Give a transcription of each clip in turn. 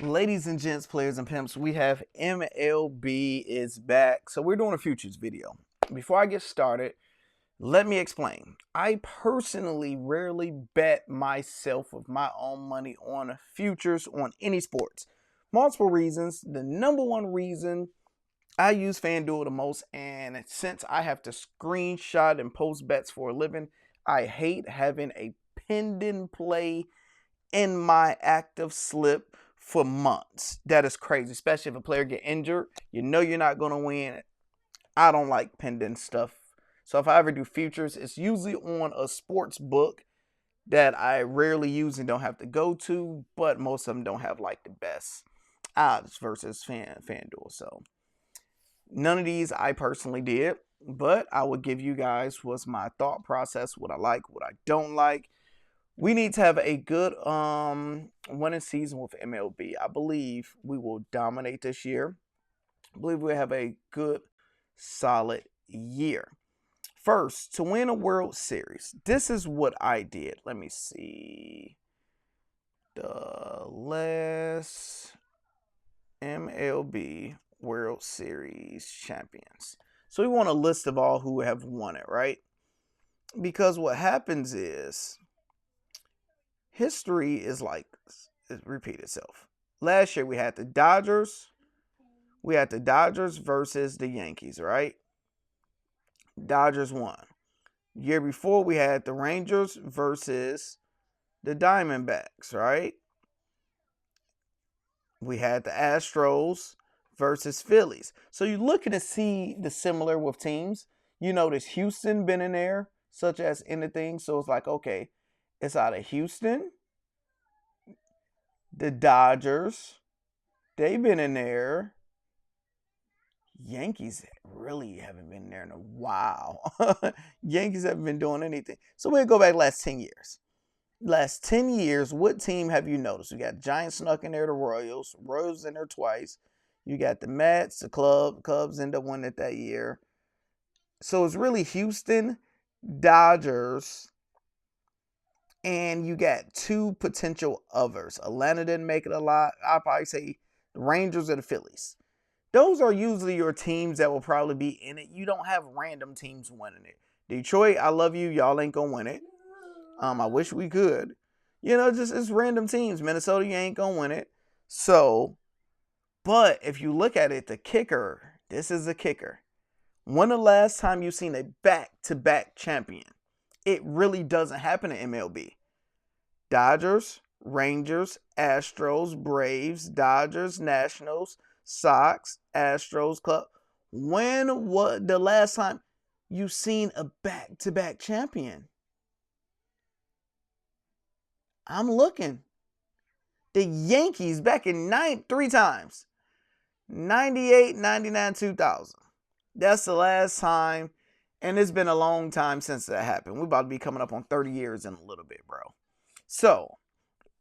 Ladies and gents, players and pimps, we have MLB is back. So we're doing a futures video. Before I get started, let me explain. I personally rarely bet myself with my own money on futures on any sports. Multiple reasons. The number one reason, I use FanDuel the most, and since I have to screenshot and post bets for a living, I hate having a pending play in my active slip for months. That is crazy, especially if a player get injured. You know you're not going to win. I don't like pending stuff. So if I ever do futures, it's usually on a sports book that I rarely use and don't have to go to, but most of them don't have like the best odds versus FanDuel. So none of these I personally did, but I will give you guys what's my thought process, what I like, what I don't like. We need to have a good winning season with MLB. I believe we will dominate this year. I believe we'll have a good, solid year. First, to win a World Series, this is what I did. Let me see. The last MLB World Series champions. So we want a list of all who have won it, right? Because what happens is history is like it repeat itself. Last year we had the Dodgers. We had the Dodgers versus the Yankees, right? Dodgers won. Year before we had the Rangers versus the Diamondbacks, right? We had the Astros versus Phillies. So you're looking to see the similar with teams. You notice Houston been in there, such as anything. So it's like, okay, it's out of Houston, the Dodgers, they've been in there. Yankees really haven't been there in a while. Yankees haven't been doing anything. So we'll go back last 10 years. Last 10 years, what team have you noticed? We got Giants snuck in there, the Royals. Royals in there twice. You got the Mets, the Cubs end up winning it that year. So it's really Houston, Dodgers, and you got two potential others. Atlanta didn't make it a lot. I'll probably say the Rangers or the Phillies. Those are usually your teams that will probably be in it. You don't have random teams winning it. Detroit, I love you. Y'all ain't going to win it. I wish we could. You know, just it's random teams. Minnesota, you ain't going to win it. So, but if you look at it, the kicker, this is the kicker. When the last time you've seen a back-to-back champion? It really doesn't happen in MLB. Dodgers, Rangers, Astros, Braves, Dodgers, Nationals, Sox, Astros, Club. When was the last time you've seen a back-to-back champion? I'm looking. The Yankees back in three times. 98, 99, 2000. That's the last time. And it's been a long time since that happened. We're about to be coming up on 30 years in a little bit, bro. So,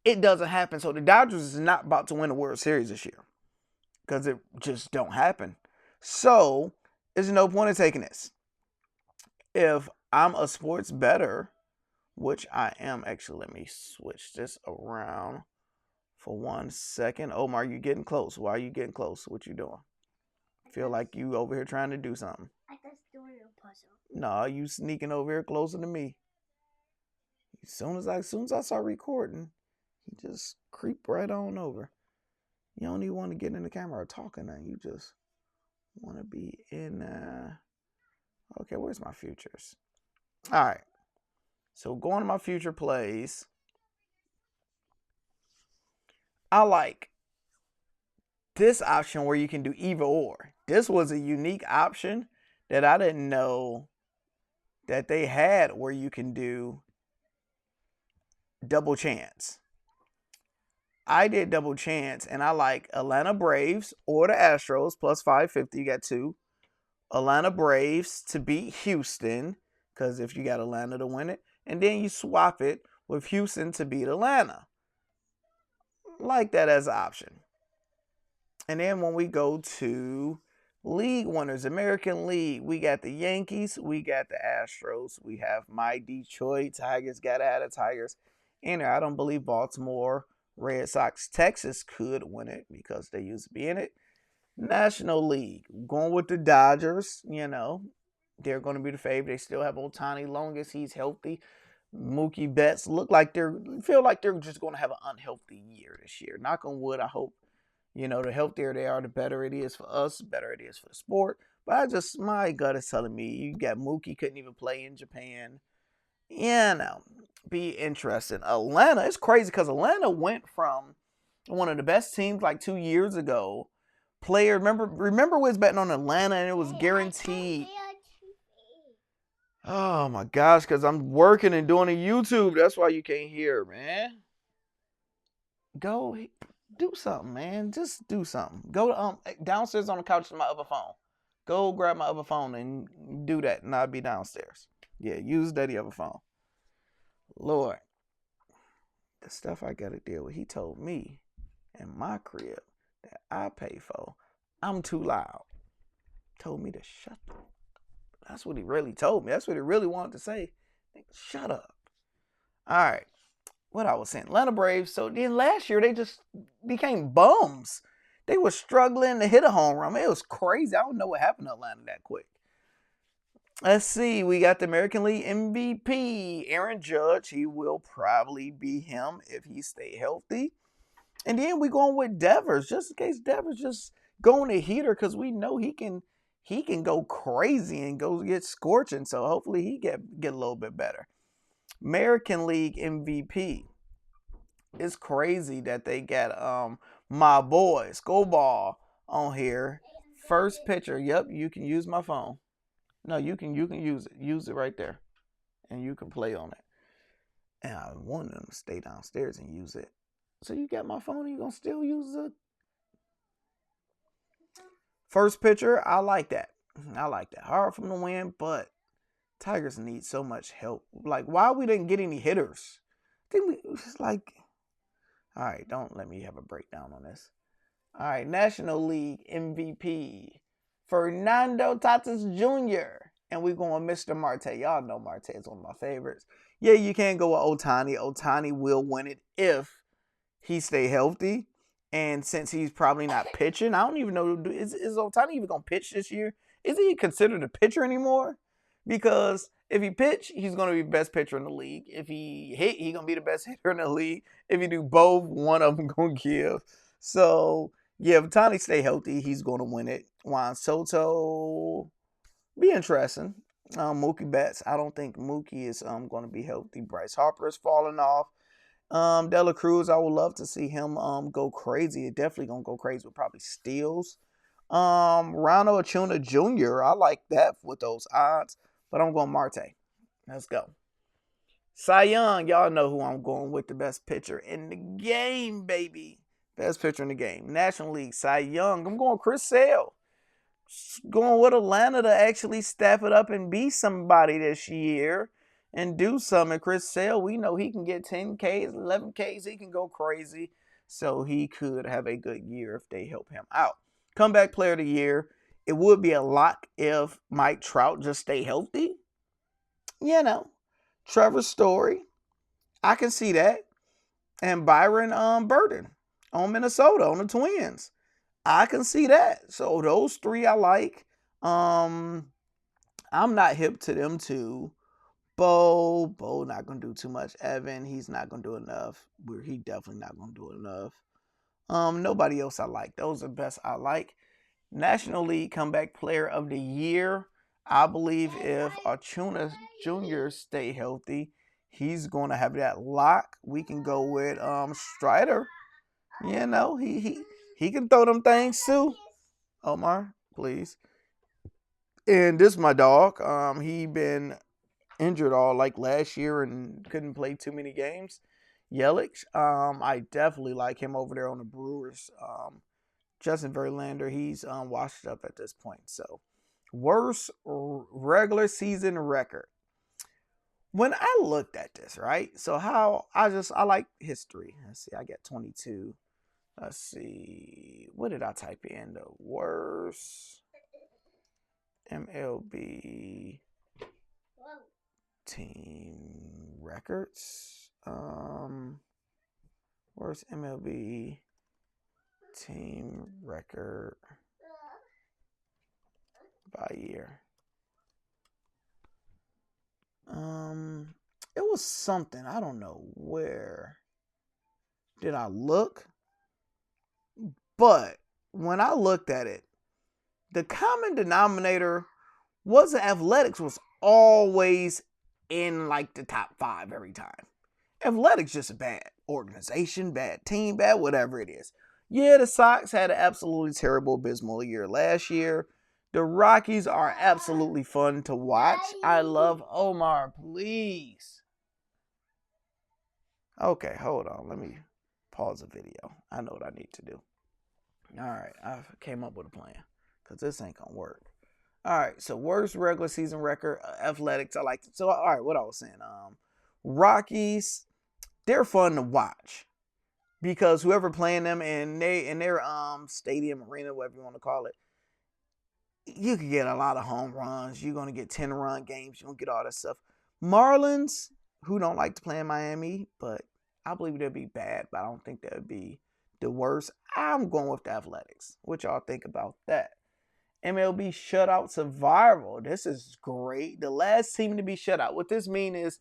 it doesn't happen. So, the Dodgers is not about to win the World Series this year. Because it just don't happen. So, there's no point in taking this. If I'm a sports bettor, which I am actually, let me switch this around for 1 second. Omar, you getting close. Why are you getting close? What you doing? Feel like you over here trying to do something. I just doing a puzzle. No, you sneaking over here closer to me. As soon as I start recording, you just creep right on over. You don't even want to get in the camera talking now. You just want to be in. Okay, where's my futures? All right. So going to my future plays. I like this option where you can do either or. This was a unique option that I didn't know that they had where you can do double chance. I did double chance, and I like Atlanta Braves or the Astros plus 550. You got two. Atlanta Braves to beat Houston, because if you got Atlanta to win it, and then you swap it with Houston to beat Atlanta. Like that as an option. And then when we go to league winners, American League, we got the Yankees, we got the Astros, we have my Detroit Tigers, got out of Tigers. And I don't believe Baltimore Red Sox, Texas could win it because they used to be in it. National League, going with the Dodgers. They're going to be the favorite. They still have Ohtani long as he's healthy. Mookie Betts feel like they're just going to have an unhealthy year this year. Knock on wood. I hope the healthier they are, the better it is for us, the better it is for the sport. But my gut is telling me you got Mookie couldn't even play in Japan. Be interesting. Atlanta, it's crazy because Atlanta went from one of the best teams like 2 years ago. Remember we was betting on Atlanta and it was guaranteed. Oh my gosh, because I'm working and doing a YouTube. That's why you can't hear, man. Go do something, man. Just do something. Go downstairs on the couch to my other phone. Go grab my other phone and do that, and I'll be downstairs. Yeah, use daddy other phone. Lord, the stuff I gotta deal with. He told me in my crib that I pay for, I'm too loud. Told me to shut up. That's what he really told me. That's what he really wanted to say. Shut up. All right. What I was saying, Atlanta Braves. So then last year they just became bums. They were struggling to hit a home run. It was crazy. I don't know what happened to Atlanta that quick. Let's see. We got the American League MVP, Aaron Judge. He will probably be him if he stay healthy. And then we going with Devers, just in case Devers just going to heater, because we know he can go crazy and go get scorching. So hopefully he get a little bit better. American League MVP. It's crazy that they got my boy Skoball on here. First pitcher. Yep, you can use my phone. No, you can use it. Use it right there. And you can play on it. And I wanted them to stay downstairs and use it. So you got my phone and you're gonna still use it. First pitcher, I like that. Hard for them to win, but Tigers need so much help. Like, why we didn't get any hitters? I think we just like. All right, don't let me have a breakdown on this. All right, National League MVP, Fernando Tatis Jr. And we're going Mr. Marte. Y'all know Marte is one of my favorites. Yeah, you can't go with Ohtani. Ohtani will win it if he stay healthy. And since he's probably not pitching, I don't even know, is Ohtani even going to pitch this year? Is he considered a pitcher anymore? Because if he pitch, he's going to be the best pitcher in the league. If he hit, he's going to be the best hitter in the league. If he do both, one of them going to give. So, yeah, if Ohtani stay healthy, he's going to win it. Juan Soto, be interesting. Mookie Betts, I don't think Mookie is going to be healthy. Bryce Harper is falling off. Dela Cruz, I would love to see him go crazy. It definitely gonna go crazy with probably steals. Ronald Acuna Jr., I like that with those odds, but I'm going Marte. Let's go. Cy Young, y'all know who I'm going with, the best pitcher in the game, baby. Best pitcher in the game. National League, Cy Young. I'm going Chris Sale. Going with Atlanta to actually step it up and be somebody this year. And do something. Chris Sale, we know he can get 10Ks, 11Ks. He can go crazy. So he could have a good year if they help him out. Comeback player of the year. It would be a lock if Mike Trout just stay healthy. Trevor Story. I can see that. And Byron Burton on Minnesota, on the Twins. I can see that. So those three I like. I'm not hip to them two. Bo not going to do too much. Evan, he's not going to do enough. He definitely not going to do enough. Nobody else I like. Those are the best I like. National League Comeback Player of the Year. I believe if Acuna Jr. stay healthy, he's going to have that lock. We can go with Strider. He can throw them things too. Omar, please. And this is my dog. He been injured all like last year and couldn't play too many games. Yelich, I definitely like him over there on the Brewers. Justin Verlander, he's washed up at this point. So, worst regular season record. When I looked at this, right? So I like history. Let's see, I got 22. Let's see, what did I type in? The worst MLB team records. Worst MLB team record by year. It was something. I don't know where did I look, but when I looked at it, the common denominator wasn't athletics was always in like the top 5 every time. Athletics just a bad organization, bad team, bad whatever it is. Yeah, the Sox had an absolutely terrible, abysmal year last year. The Rockies are absolutely fun to watch. I love Omar, please. Okay, hold on. Let me pause the video. I know what I need to do. All right, I came up with a plan because this ain't going to work. All right, so worst regular season record, athletics. I like it. So, all right, what I was saying. Rockies, they're fun to watch because whoever playing them in their stadium, arena, whatever you want to call it, you could get a lot of home runs. You're going to get 10-run games. You're going to get all that stuff. Marlins, who don't like to play in Miami, but I believe they'd be bad, but I don't think that would be the worst. I'm going with the Athletics. What y'all think about that? MLB Shutout Survival. This is great. The last team to be shut out. What this means is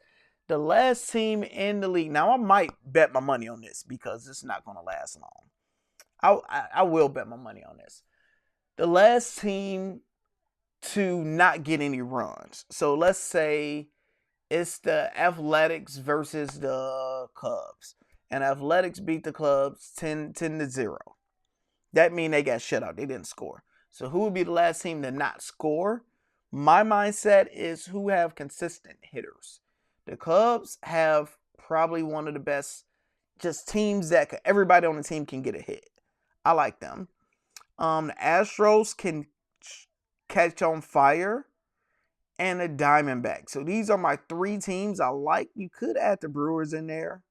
the last team in the league. Now, I might bet my money on this because it's not going to last long. I will bet my money on this. The last team to not get any runs. So let's say it's the Athletics versus the Cubs. And Athletics beat the Cubs 10-0. That means they got shut out. They didn't score. So who would be the last team to not score? My mindset is who have consistent hitters. The Cubs have probably one of the best just teams that everybody on the team can get a hit. I like them. The Astros can catch on fire, and the Diamondbacks. So these are my 3 teams I like. You could add the Brewers in there.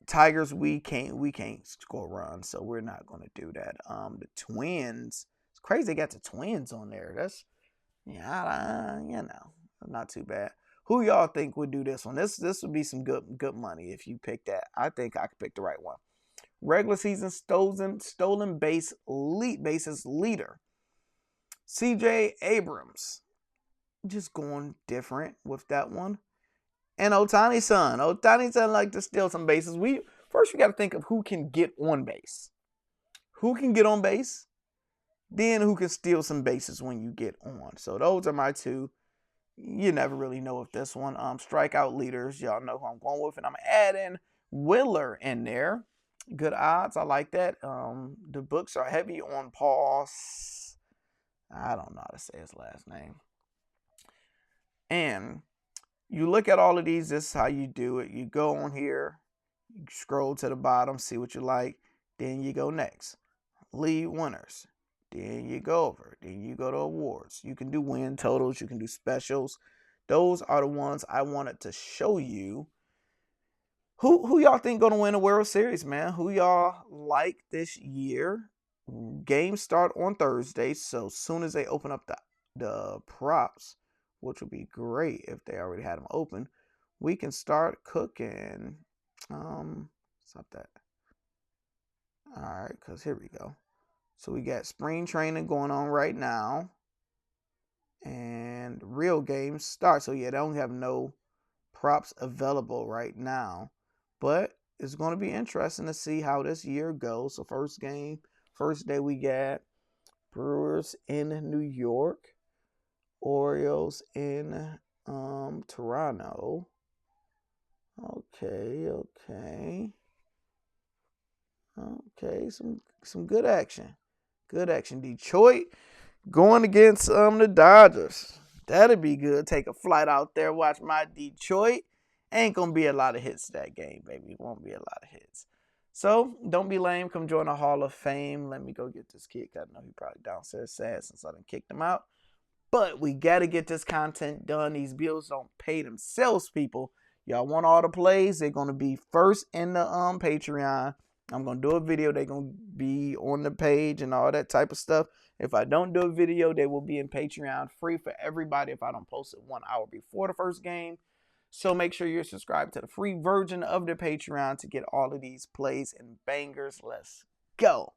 Tigers, we can't score runs, so we're not going to do that. The Twins, it's crazy they got the Twins on there. That's not too bad. Who y'all think would do this one? This would be some good money if you pick that. I think I could pick the right one. Regular season stolen bases leader. CJ Abrams. Just going different with that one. And Ohtani's son. Ohtani's son like to steal some bases. First we got to think of who can get on base. Who can get on base? Then who can steal some bases when you get on. So those are my 2. You never really know with this one. Strikeout leaders. Y'all know who I'm going with. And I'm adding Willer in there. Good odds. I like that. The books are heavy on Paul. I don't know how to say his last name. And you look at all of these. This is how you do it. You go on here. You scroll to the bottom. See what you like. Then you go next. League winners. Then you go over. Then you go to awards. You can do win totals. You can do specials. Those are the ones I wanted to show you. Who y'all think going to win the World Series, man? Who y'all like this year? Games start on Thursday, so soon as they open up the props, which would be great if they already had them open, we can start cooking. Stop that. All right, because here we go. So we got spring training going on right now, and real games start. So yeah, they don't have no props available right now. But it's going to be interesting to see how this year goes. So first day we got Brewers in New York, Orioles in Toronto. Okay. Some good action. Detroit going against the Dodgers. That'd be good. Take a flight out there, watch my Detroit. Ain't going to be a lot of hits that game, baby. It won't be a lot of hits. So, don't be lame. Come join the Hall of Fame. Let me go get this kid. I know he probably downstairs sad since I done kicked him out. But we got to get this content done. These bills don't pay themselves, people. Y'all want all the plays? They're going to be first in the Patreon. I'm going to do a video. They're going to be on the page and all that type of stuff. If I don't do a video, they will be in Patreon free for everybody if I don't post it 1 hour before the first game. So make sure you're subscribed to the free version of the Patreon to get all of these plays and bangers. Let's go.